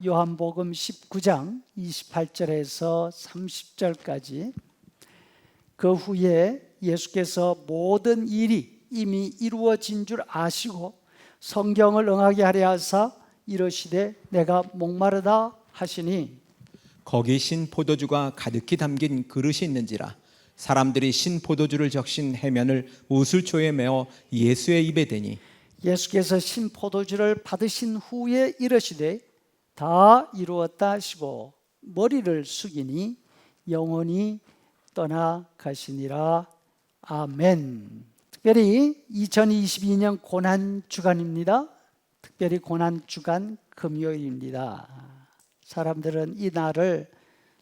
요한복음 19장 28절에서 30절까지 그 후에 예수께서 모든 일이 이미 이루어진 줄 아시고 성경을 응하게 하려 하사 이르시되 내가 목마르다 하시니 거기 신포도주가 가득히 담긴 그릇이 있는지라 사람들이 신포도주를 적신 해면을 우슬초에 메어 예수의 입에 대니 예수께서 신포도주를 받으신 후에 이르시되 다 이루었다 하시고 머리를 숙이니 영원히 떠나가시니라. 아멘. 특별히 2022년 고난주간입니다. 특별히 고난주간 금요일입니다. 사람들은 이 날을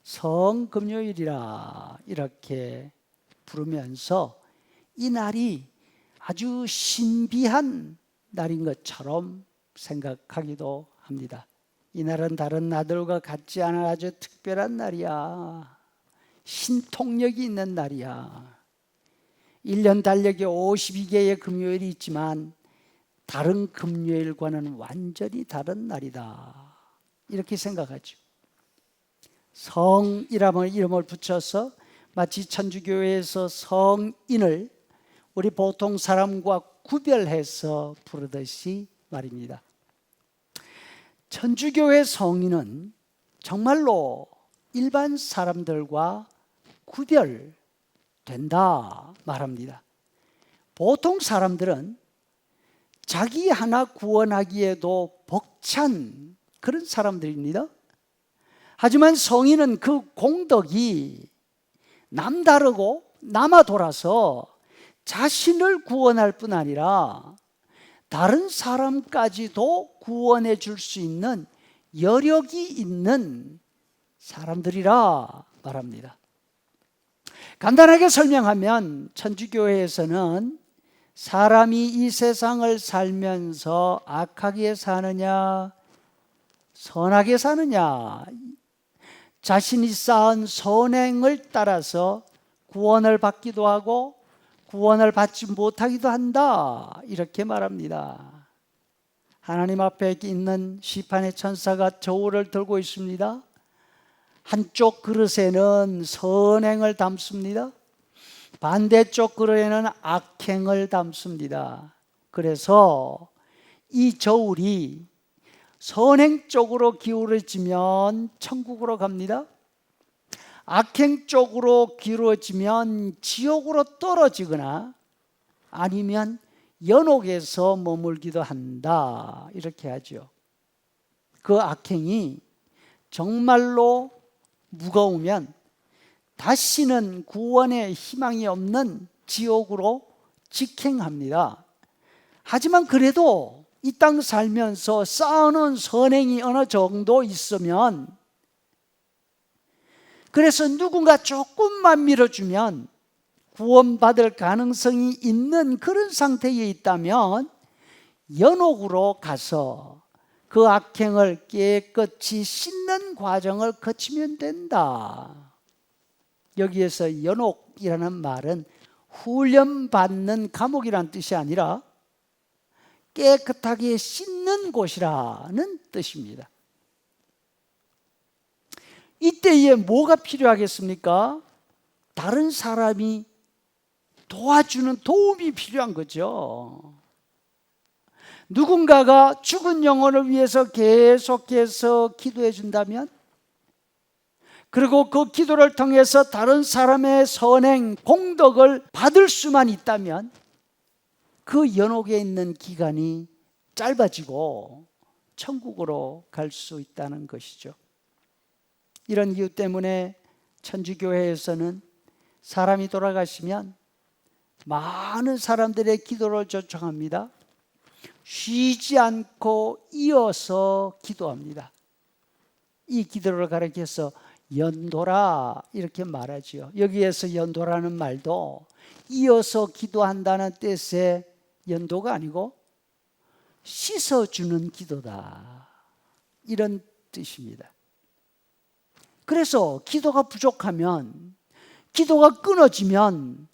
성금요일이라 이렇게 부르면서 이 날이 아주 신비한 날인 것처럼 생각하기도 합니다. 이 날은 다른 날들과 같지 않은 아주 특별한 날이야. 신통력이 있는 날이야. 1년 달력에 52개의 금요일이 있지만 다른 금요일과는 완전히 다른 날이다. 이렇게 생각하죠. 성이라는 이름을 붙여서 마치 천주교회에서 성인을 우리 보통 사람과 구별해서 부르듯이 말입니다. 천주교회 성인은 정말로 일반 사람들과 구별된다 말합니다. 보통 사람들은 자기 하나 구원하기에도 벅찬 그런 사람들입니다. 하지만 성인은 그 공덕이 남다르고 남아돌아서 자신을 구원할 뿐 아니라 다른 사람까지도 구원해 줄 수 있는 여력이 있는 사람들이라 말합니다. 간단하게 설명하면 천주교회에서는 사람이 이 세상을 살면서 악하게 사느냐 선하게 사느냐 자신이 쌓은 선행을 따라서 구원을 받기도 하고 구원을 받지 못하기도 한다 이렇게 말합니다. 하나님 앞에 있는 시판의 천사가 저울을 들고 있습니다. 한쪽 그릇에는 선행을 담습니다. 반대쪽 그릇에는 악행을 담습니다. 그래서 이 저울이 선행 쪽으로 기울어지면 천국으로 갑니다. 악행 쪽으로 기울어지면 지옥으로 떨어지거나 아니면 연옥에서 머물기도 한다 이렇게 하죠. 그 악행이 정말로 무거우면 다시는 구원의 희망이 없는 지옥으로 직행합니다. 하지만 그래도 이 땅 살면서 쌓아놓은 선행이 어느 정도 있으면 그래서 누군가 조금만 밀어주면 구원받을 가능성이 있는 그런 상태에 있다면 연옥으로 가서 그 악행을 깨끗이 씻는 과정을 거치면 된다. 여기에서 연옥이라는 말은 훈련받는 감옥이라는 뜻이 아니라 깨끗하게 씻는 곳이라는 뜻입니다. 이때에 뭐가 필요하겠습니까? 다른 사람이 도와주는 도움이 필요한 거죠. 누군가가 죽은 영혼을 위해서 계속해서 기도해 준다면 그리고 그 기도를 통해서 다른 사람의 선행, 공덕을 받을 수만 있다면 그 연옥에 있는 기간이 짧아지고 천국으로 갈 수 있다는 것이죠. 이런 이유 때문에 천주교회에서는 사람이 돌아가시면 많은 사람들의 기도를 요청합니다. 쉬지 않고 이어서 기도합니다. 이 기도를 가리켜서 연도라 이렇게 말하죠. 여기에서 연도라는 말도 이어서 기도한다는 뜻의 연도가 아니고 씻어주는 기도다 이런 뜻입니다. 그래서 기도가 부족하면 기도가 끊어지면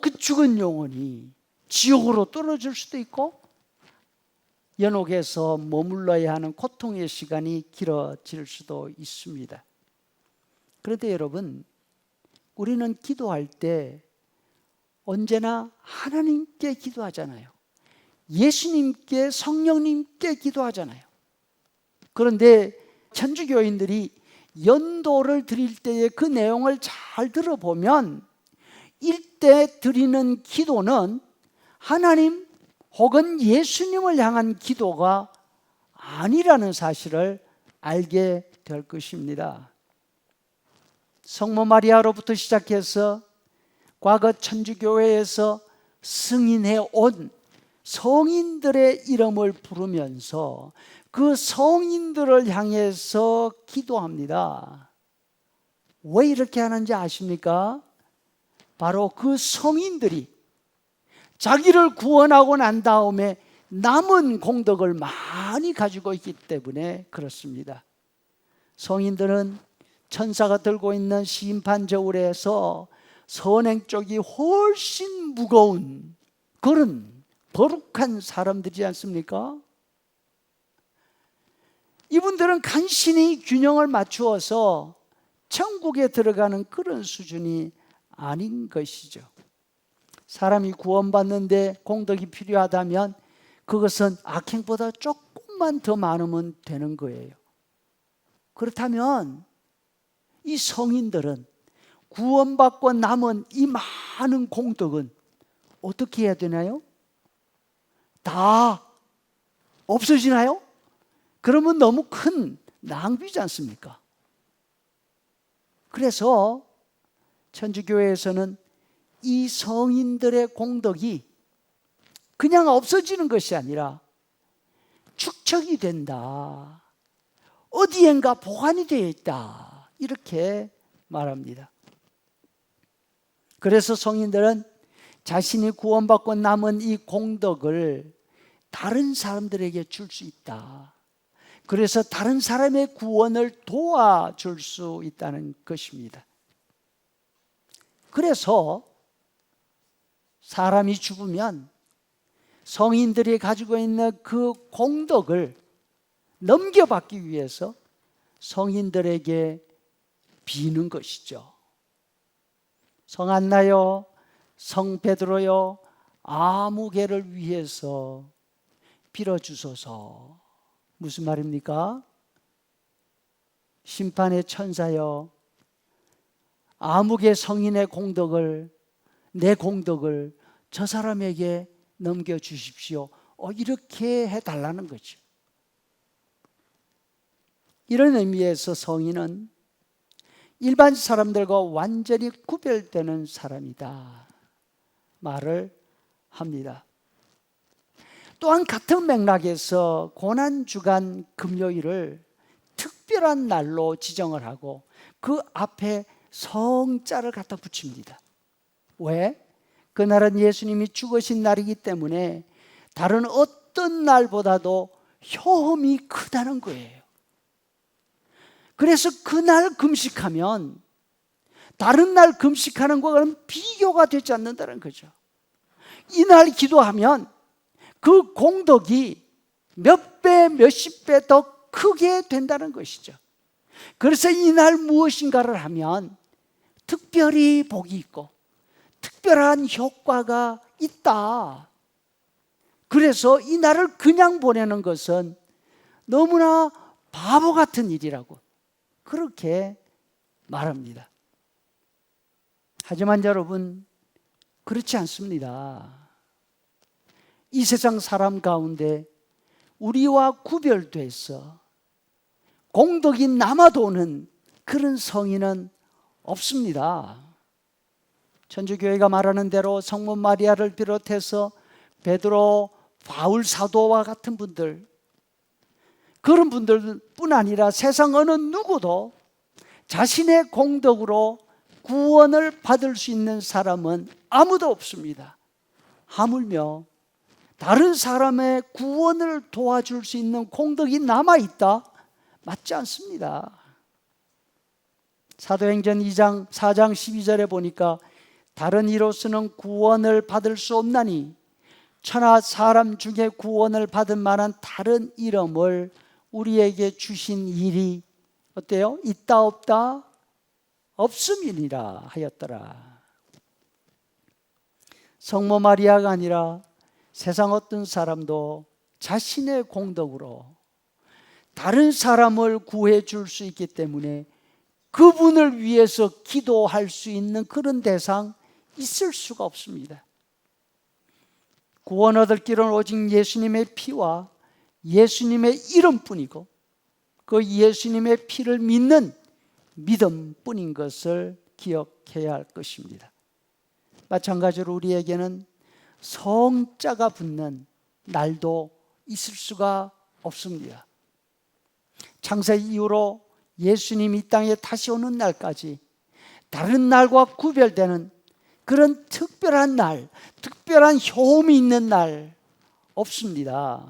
그 죽은 영혼이 지옥으로 떨어질 수도 있고 연옥에서 머물러야 하는 고통의 시간이 길어질 수도 있습니다. 그런데 여러분, 우리는 기도할 때 언제나 하나님께 기도하잖아요. 예수님께, 성령님께 기도하잖아요. 그런데 천주교인들이 연도를 드릴 때의 그 내용을 잘 들어보면 일대 드리는 기도는 하나님 혹은 예수님을 향한 기도가 아니라는 사실을 알게 될 것입니다. 성모 마리아로부터 시작해서 과거 천주교회에서 승인해 온 성인들의 이름을 부르면서 그 성인들을 향해서 기도합니다. 왜 이렇게 하는지 아십니까? 바로 그 성인들이 자기를 구원하고 난 다음에 남은 공덕을 많이 가지고 있기 때문에 그렇습니다. 성인들은 천사가 들고 있는 심판 저울에서 선행 쪽이 훨씬 무거운 그런 거룩한 사람들이지 않습니까? 이분들은 간신히 균형을 맞추어서 천국에 들어가는 그런 수준이 아닌 것이죠. 사람이 구원받는데 공덕이 필요하다면 그것은 악행보다 조금만 더 많으면 되는 거예요. 그렇다면 이 성인들은 구원받고 남은 이 많은 공덕은 어떻게 해야 되나요? 다 없어지나요? 그러면 너무 큰 낭비지 않습니까? 그래서 천주교회에서는 이 성인들의 공덕이 그냥 없어지는 것이 아니라 축적이 된다. 어디엔가 보관이 되어 있다. 이렇게 말합니다. 그래서 성인들은 자신이 구원받고 남은 이 공덕을 다른 사람들에게 줄 수 있다. 그래서 다른 사람의 구원을 도와줄 수 있다는 것입니다. 그래서 사람이 죽으면 성인들이 가지고 있는 그 공덕을 넘겨받기 위해서 성인들에게 비는 것이죠. 성 안나요, 성 베드로요, 아무개를 위해서 빌어주소서. 무슨 말입니까? 심판의 천사여, 아무개 성인의 공덕을, 내 공덕을 저 사람에게 넘겨주십시오. 이렇게 해달라는 거죠. 이런 의미에서 성인은 일반 사람들과 완전히 구별되는 사람이다 말을 합니다. 또한 같은 맥락에서 고난주간 금요일을 특별한 날로 지정을 하고 그 앞에 성자를 갖다 붙입니다. 왜? 그날은 예수님이 죽으신 날이기 때문에 다른 어떤 날보다도 효험이 크다는 거예요. 그래서 그날 금식하면 다른 날 금식하는 것과는 비교가 되지 않는다는 거죠. 이날 기도하면 그 공덕이 몇 배, 몇십 배 더 크게 된다는 것이죠. 그래서 이날 무엇인가를 하면 특별히 복이 있고 특별한 효과가 있다. 그래서 이 날을 그냥 보내는 것은 너무나 바보 같은 일이라고 그렇게 말합니다. 하지만 여러분, 그렇지 않습니다. 이 세상 사람 가운데 우리와 구별돼서 공덕이 남아도는 그런 성인은 없습니다. 천주교회가 말하는 대로 성모 마리아를 비롯해서 베드로, 바울 사도와 같은 분들, 그런 분들뿐 아니라 세상 어느 누구도 자신의 공덕으로 구원을 받을 수 있는 사람은 아무도 없습니다. 하물며 다른 사람의 구원을 도와줄 수 있는 공덕이 남아있다? 맞지 않습니다. 사도행전 2장 4장 12절에 보니까 다른 이로서는 구원을 받을 수 없나니 천하 사람 중에 구원을 받을 만한 다른 이름을 우리에게 주신 일이 어때요? 있다 없다? 없음이니라 하였더라. 성모 마리아가 아니라 세상 어떤 사람도 자신의 공덕으로 다른 사람을 구해 줄 수 있기 때문에 그분을 위해서 기도할 수 있는 그런 대상 있을 수가 없습니다. 구원 얻을 길은 오직 예수님의 피와 예수님의 이름뿐이고 그 예수님의 피를 믿는 믿음뿐인 것을 기억해야 할 것입니다. 마찬가지로 우리에게는 성자가 붙는 날도 있을 수가 없습니다. 창세 이후로 예수님이 이 땅에 다시 오는 날까지 다른 날과 구별되는 그런 특별한 날, 특별한 효험이 있는 날 없습니다.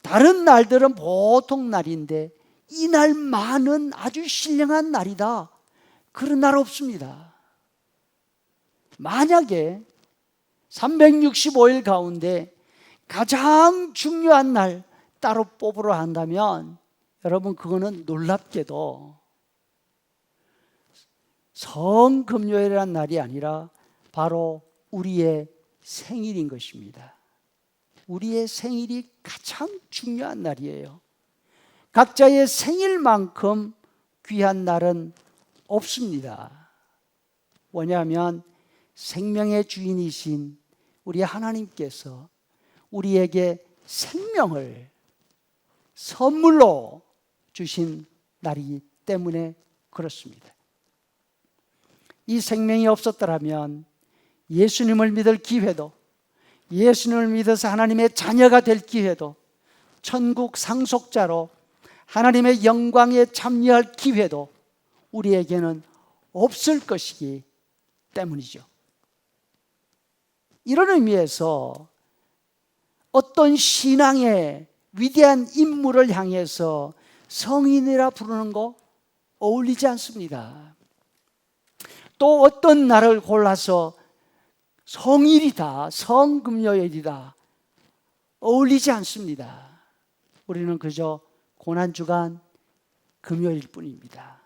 다른 날들은 보통 날인데 이 날만은 아주 신령한 날이다. 그런 날 없습니다. 만약에 365일 가운데 가장 중요한 날 따로 뽑으러 한다면 여러분 그거는 놀랍게도 성금요일이라는 날이 아니라 바로 우리의 생일인 것입니다. 우리의 생일이 가장 중요한 날이에요. 각자의 생일만큼 귀한 날은 없습니다. 왜냐하면 생명의 주인이신 우리 하나님께서 우리에게 생명을 선물로 주신 날이기 때문에 그렇습니다. 이 생명이 없었더라면 예수님을 믿을 기회도, 예수님을 믿어서 하나님의 자녀가 될 기회도, 천국 상속자로 하나님의 영광에 참여할 기회도 우리에게는 없을 것이기 때문이죠. 이런 의미에서 어떤 신앙의 위대한 인물을 향해서 성인이라 부르는 거 어울리지 않습니다. 또 어떤 날을 골라서 성일이다, 성금요일이다 어울리지 않습니다. 우리는 그저 고난주간 금요일 뿐입니다.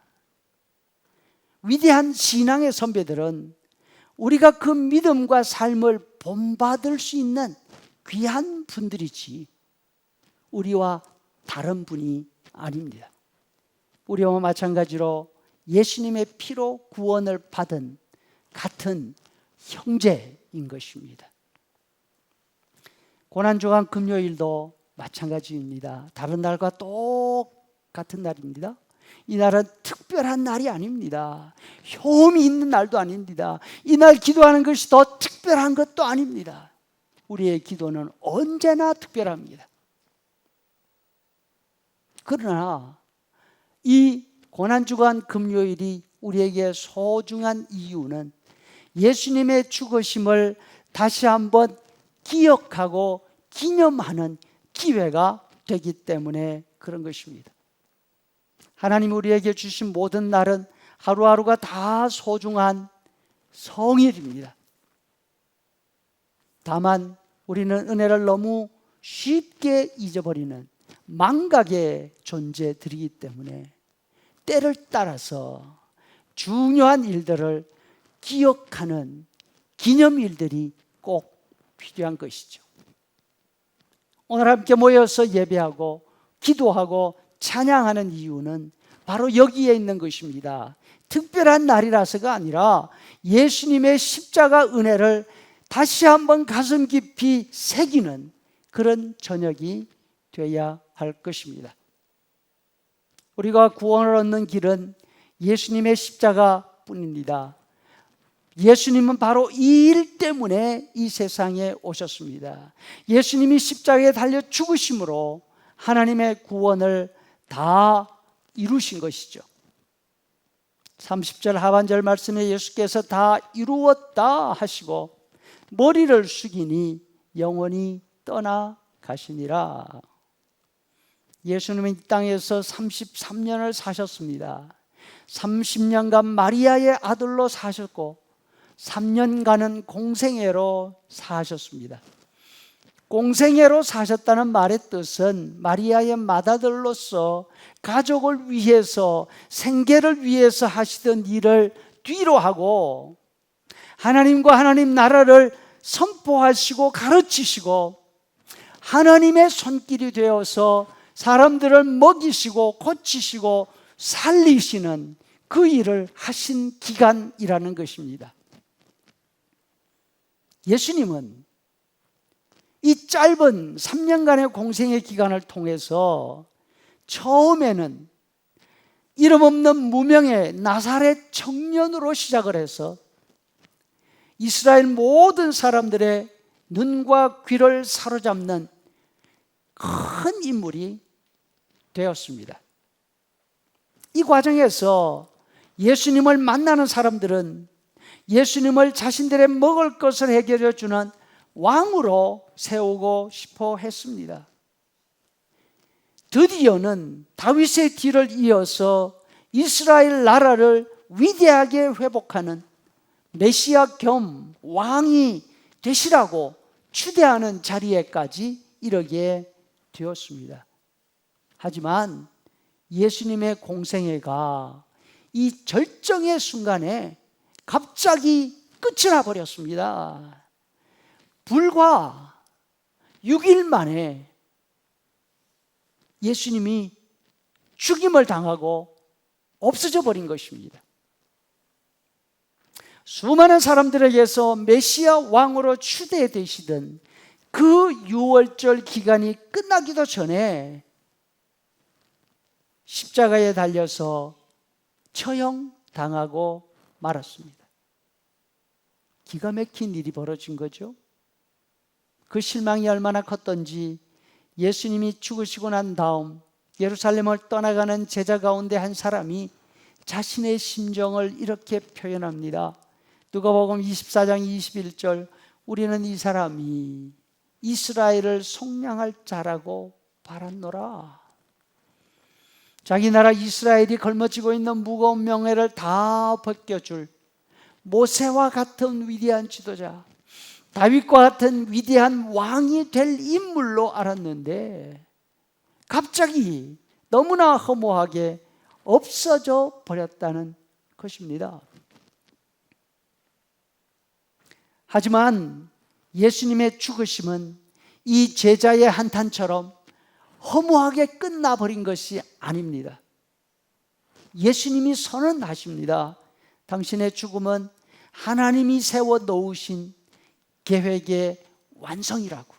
위대한 신앙의 선배들은 우리가 그 믿음과 삶을 본받을 수 있는 귀한 분들이지 우리와 다른 분이 아닙니다. 우리와 마찬가지로 예수님의 피로 구원을 받은 같은 형제인 것입니다. 고난주간 금요일도 마찬가지입니다. 다른 날과 똑같은 날입니다. 이 날은 특별한 날이 아닙니다. 효험이 있는 날도 아닙니다. 이 날 기도하는 것이 더 특별한 것도 아닙니다. 우리의 기도는 언제나 특별합니다. 그러나 이 고난주간 금요일이 우리에게 소중한 이유는 예수님의 죽으심을 다시 한번 기억하고 기념하는 기회가 되기 때문에 그런 것입니다. 하나님 우리에게 주신 모든 날은 하루하루가 다 소중한 성일입니다. 다만 우리는 은혜를 너무 쉽게 잊어버리는 망각의 존재들이기 때문에 때를 따라서 중요한 일들을 기억하는 기념일들이 꼭 필요한 것이죠. 오늘 함께 모여서 예배하고 기도하고 찬양하는 이유는 바로 여기에 있는 것입니다. 특별한 날이라서가 아니라 예수님의 십자가 은혜를 다시 한번 가슴 깊이 새기는 그런 저녁이 되어야 할 것입니다. 우리가 구원을 얻는 길은 예수님의 십자가뿐입니다. 예수님은 바로 이 일 때문에 이 세상에 오셨습니다. 예수님이 십자가에 달려 죽으심으로 하나님의 구원을 다 이루신 것이죠. 30절 하반절 말씀에 예수께서 다 이루었다 하시고 머리를 숙이니 영원히 떠나가시니라. 예수님은 이 땅에서 33년을 사셨습니다. 30년간 마리아의 아들로 사셨고 3년간은 공생애로 사셨습니다. 공생애로 사셨다는 말의 뜻은 마리아의 맏아들로서 가족을 위해서, 생계를 위해서 하시던 일을 뒤로 하고 하나님과 하나님 나라를 선포하시고 가르치시고 하나님의 손길이 되어서 사람들을 먹이시고 고치시고 살리시는 그 일을 하신 기간이라는 것입니다. 예수님은 이 짧은 3년간의 공생의 기간을 통해서 처음에는 이름 없는 무명의 나사렛 청년으로 시작을 해서 이스라엘 모든 사람들의 눈과 귀를 사로잡는 큰 인물이 되었습니다. 이 과정에서 예수님을 만나는 사람들은 예수님을 자신들의 먹을 것을 해결해 주는 왕으로 세우고 싶어 했습니다. 드디어는 다윗의 뒤를 이어서 이스라엘 나라를 위대하게 회복하는 메시아 겸 왕이 되시라고 추대하는 자리에까지 이르게 되었습니다. 하지만 예수님의 공생애가 이 절정의 순간에 갑자기 끝이 나버렸습니다. 불과 6일 만에 예수님이 죽임을 당하고 없어져 버린 것입니다. 수많은 사람들에게서 메시아 왕으로 추대되시던 그 6월절 기간이 끝나기도 전에 십자가에 달려서 처형당하고 말았습니다. 기가 막힌 일이 벌어진 거죠. 그 실망이 얼마나 컸던지 예수님이 죽으시고 난 다음 예루살렘을 떠나가는 제자 가운데 한 사람이 자신의 심정을 이렇게 표현합니다. 누가복음 24장 21절, 우리는 이 사람이 이스라엘을 속량할 자라고 바랐노라. 자기 나라 이스라엘이 걸머지고 있는 무거운 명예를 다 벗겨줄 모세와 같은 위대한 지도자, 다윗과 같은 위대한 왕이 될 인물로 알았는데 갑자기 너무나 허무하게 없어져 버렸다는 것입니다. 하지만 예수님의 죽으심은 이 제자의 한탄처럼 허무하게 끝나버린 것이 아닙니다. 예수님이 선언하십니다. 당신의 죽음은 하나님이 세워 놓으신 계획의 완성이라고.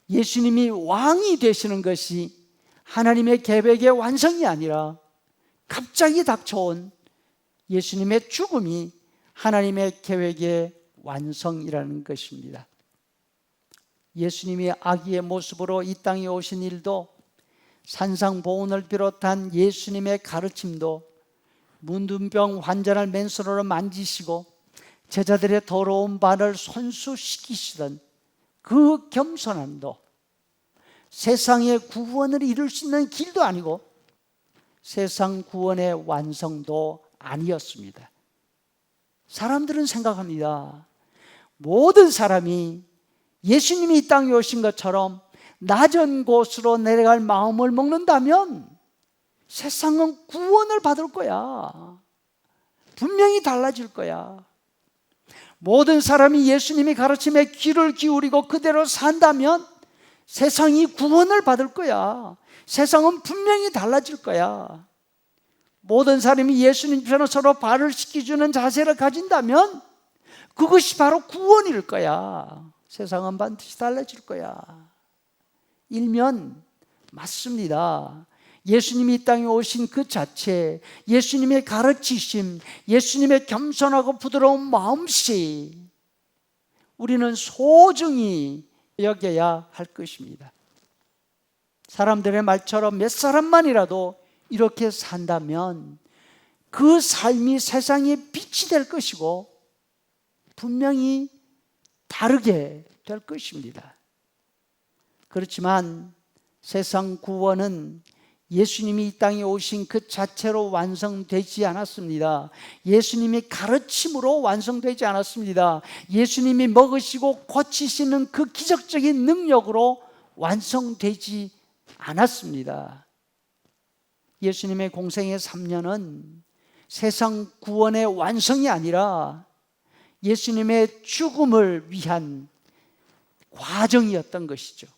예수님이 왕이 되시는 것이 하나님의 계획의 완성이 아니라 갑자기 닥쳐온 예수님의 죽음이 하나님의 계획의 완성이라는 것입니다. 예수님이 아기의 모습으로 이 땅에 오신 일도, 산상보훈을 비롯한 예수님의 가르침도, 문둥병 환자를 맨손으로 만지시고 제자들의 더러운 발을 손수시키시던 그 겸손함도 세상의 구원을 이룰 수 있는 길도 아니고 세상 구원의 완성도 아니었습니다. 사람들은 생각합니다. 모든 사람이 예수님이 이 땅에 오신 것처럼 낮은 곳으로 내려갈 마음을 먹는다면 세상은 구원을 받을 거야. 분명히 달라질 거야. 모든 사람이 예수님이 가르침에 귀를 기울이고 그대로 산다면 세상이 구원을 받을 거야. 세상은 분명히 달라질 거야. 모든 사람이 예수님처럼 서로 발을 씻겨주는 자세를 가진다면 그것이 바로 구원일 거야. 세상은 반드시 달라질 거야. 일면 맞습니다. 예수님이 이 땅에 오신 그 자체, 예수님의 가르치심, 예수님의 겸손하고 부드러운 마음씨, 우리는 소중히 여겨야 할 것입니다. 사람들의 말처럼 몇 사람만이라도 이렇게 산다면 그 삶이 세상의 빛이 될 것이고 분명히 다르게 될 것입니다. 그렇지만 세상 구원은 예수님이 이 땅에 오신 그 자체로 완성되지 않았습니다. 예수님이 가르침으로 완성되지 않았습니다. 예수님이 먹으시고 고치시는 그 기적적인 능력으로 완성되지 않았습니다. 예수님의 공생의 3년은 세상 구원의 완성이 아니라 예수님의 죽음을 위한 과정이었던 것이죠.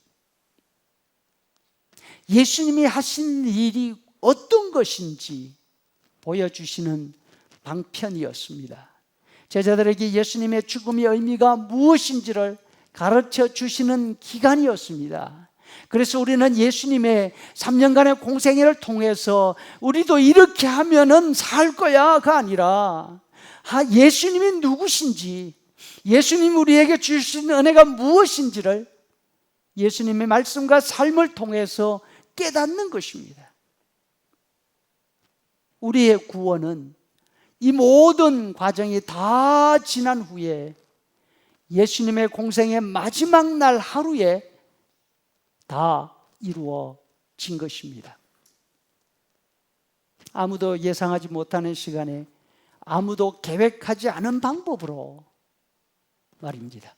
예수님이 하신 일이 어떤 것인지 보여주시는 방편이었습니다. 제자들에게 예수님의 죽음의 의미가 무엇인지를 가르쳐 주시는 기간이었습니다. 그래서 우리는 예수님의 3년간의 공생애를 통해서 우리도 이렇게 하면은 살 거야가 아니라 예수님이 누구신지, 예수님 우리에게 주신 은혜가 무엇인지를 예수님의 말씀과 삶을 통해서 깨닫는 것입니다. 우리의 구원은 이 모든 과정이 다 지난 후에 예수님의 공생의 마지막 날 하루에 다 이루어진 것입니다. 아무도 예상하지 못하는 시간에 아무도 계획하지 않은 방법으로 말입니다.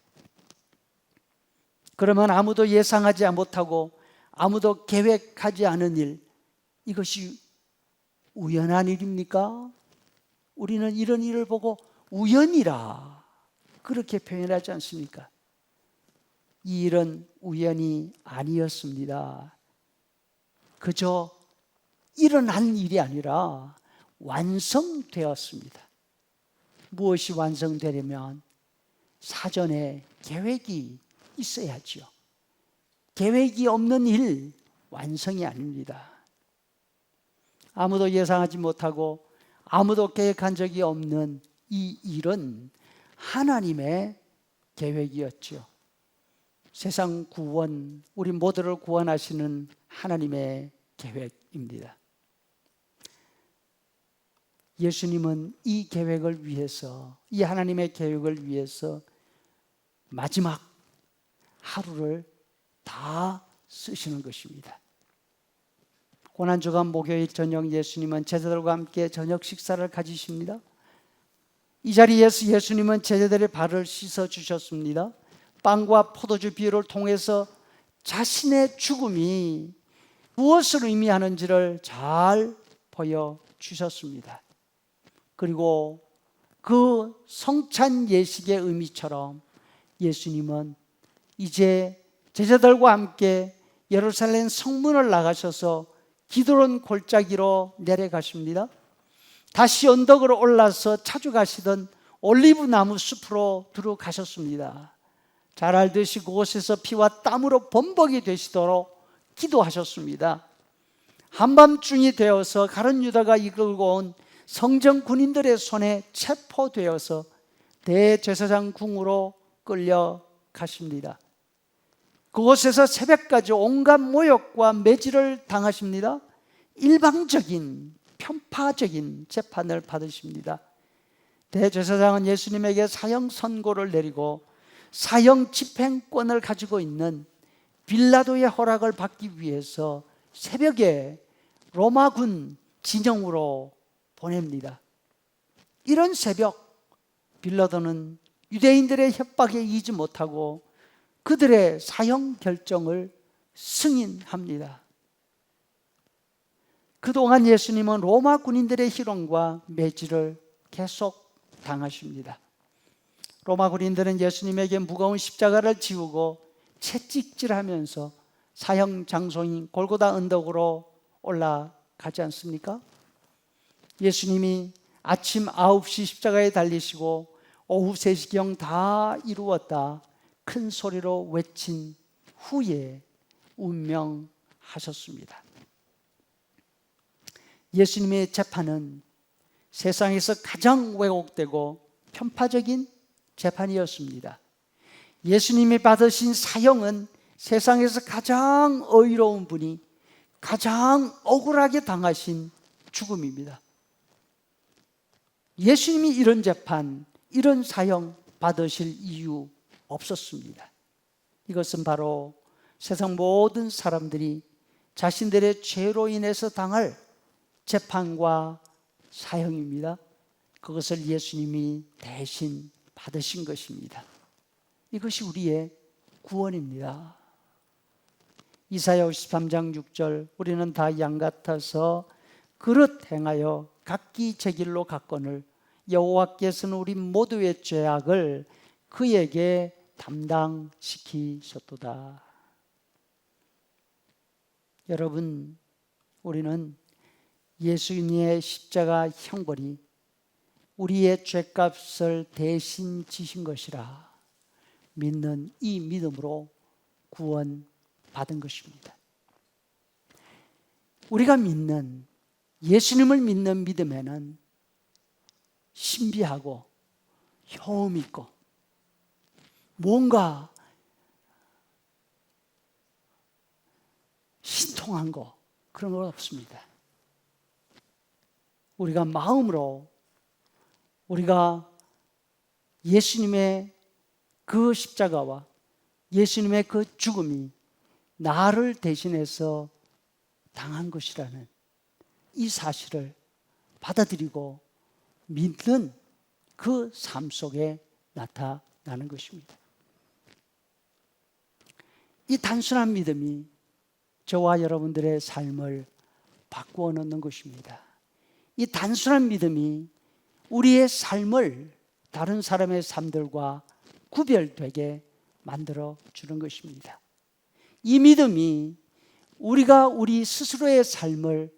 그러면 아무도 예상하지 못하고 아무도 계획하지 않은 일, 이것이 우연한 일입니까? 우리는 이런 일을 보고 우연이라 그렇게 표현하지 않습니까? 이 일은 우연이 아니었습니다. 그저 일어난 일이 아니라 완성되었습니다. 무엇이 완성되려면 사전에 계획이 있어야지요. 계획이 없는 일, 완성이 아닙니다. 아무도 예상하지 못하고 아무도 계획한 적이 없는 이 일은 하나님의 계획이었죠. 세상 구원, 우리 모두를 구원하시는 하나님의 계획입니다. 예수님은 이 계획을 위해서, 이 하나님의 계획을 위해서 마지막 하루를 다 쓰시는 것입니다. 고난주간 목요일 저녁 예수님은 제자들과 함께 저녁 식사를 가지십니다. 이 자리에서 예수님은 제자들의 발을 씻어 주셨습니다. 빵과 포도주 비유를 통해서 자신의 죽음이 무엇을 의미하는지를 잘 보여주셨습니다. 그리고 그 성찬 예식의 의미처럼 예수님은 이제 제자들과 함께 예루살렘 성문을 나가셔서 기드론 골짜기로 내려가십니다. 다시 언덕으로 올라서 자주 가시던 올리브 나무 숲으로 들어가셨습니다. 잘 알듯이 그곳에서 피와 땀으로 범벅이 되시도록 기도하셨습니다. 한밤중이 되어서 가룟 유다가 이끌고 온 성전 군인들의 손에 체포되어서 대제사장 궁으로 끌려가십니다. 그곳에서 새벽까지 온갖 모욕과 매질을 당하십니다. 일방적인 편파적인 재판을 받으십니다. 대제사장은 예수님에게 사형 선고를 내리고 사형 집행권을 가지고 있는 빌라도의 허락을 받기 위해서 새벽에 로마군 진영으로 보냅니다. 이런 새벽, 빌라도는 유대인들의 협박에 이지 못하고 그들의 사형 결정을 승인합니다. 그동안 예수님은 로마 군인들의 희롱과 매질을 계속 당하십니다. 로마 군인들은 예수님에게 무거운 십자가를 지우고 채찍질하면서 사형 장소인 골고다 언덕으로 올라가지 않습니까? 예수님이 아침 9시 십자가에 달리시고 오후 3시경 다 이루었다 큰 소리로 외친 후에 운명하셨습니다. 예수님의 재판은 세상에서 가장 왜곡되고 편파적인 재판이었습니다. 예수님이 받으신 사형은 세상에서 가장 의로운 분이 가장 억울하게 당하신 죽음입니다. 예수님이 이런 재판, 이런 사형 받으실 이유 없었습니다. 이것은 바로 세상 모든 사람들이 자신들의 죄로 인해서 당할 재판과 사형입니다. 그것을 예수님이 대신 받으신 것입니다. 이것이 우리의 구원입니다. 이사야 53장 6절 우리는 다 양 같아서 그릇 행하여 각기 제 길로 갔거늘 여호와께서는 우리 모두의 죄악을 그에게 담당시키셨도다. 여러분, 우리는 예수님의 십자가 형벌이 우리의 죄값을 대신 지신 것이라 믿는 이 믿음으로 구원받은 것입니다. 우리가 믿는 예수님을 믿는 믿음에는 신비하고 효험 있고 뭔가 신통한 거 그런 거 없습니다. 우리가 마음으로 우리가 예수님의 그 십자가와 예수님의 그 죽음이 나를 대신해서 당한 것이라는 이 사실을 받아들이고 믿는 그 삶 속에 나타나는 것입니다. 이 단순한 믿음이 저와 여러분들의 삶을 바꾸어 놓는 것입니다. 이 단순한 믿음이 우리의 삶을 다른 사람의 삶들과 구별되게 만들어 주는 것입니다. 이 믿음이 우리가 우리 스스로의 삶을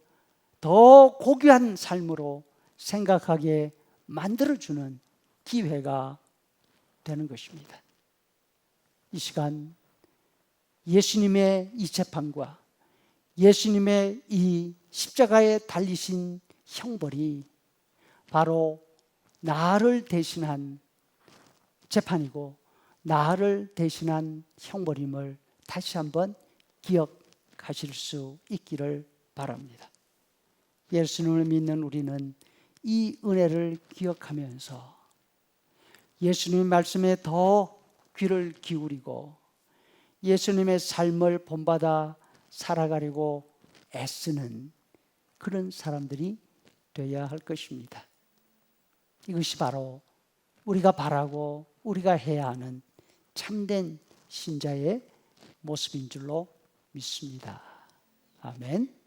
더 고귀한 삶으로 생각하게 만들어주는 기회가 되는 것입니다. 이 시간 예수님의 이 재판과 예수님의 이 십자가에 달리신 형벌이 바로 나를 대신한 재판이고 나를 대신한 형벌임을 다시 한번 기억하실 수 있기를 바랍니다. 예수님을 믿는 우리는 이 은혜를 기억하면서 예수님의 말씀에 더 귀를 기울이고 예수님의 삶을 본받아 살아가려고 애쓰는 그런 사람들이 되어야 할 것입니다. 이것이 바로 우리가 바라고 우리가 해야 하는 참된 신자의 모습인 줄로 믿습니다. 아멘.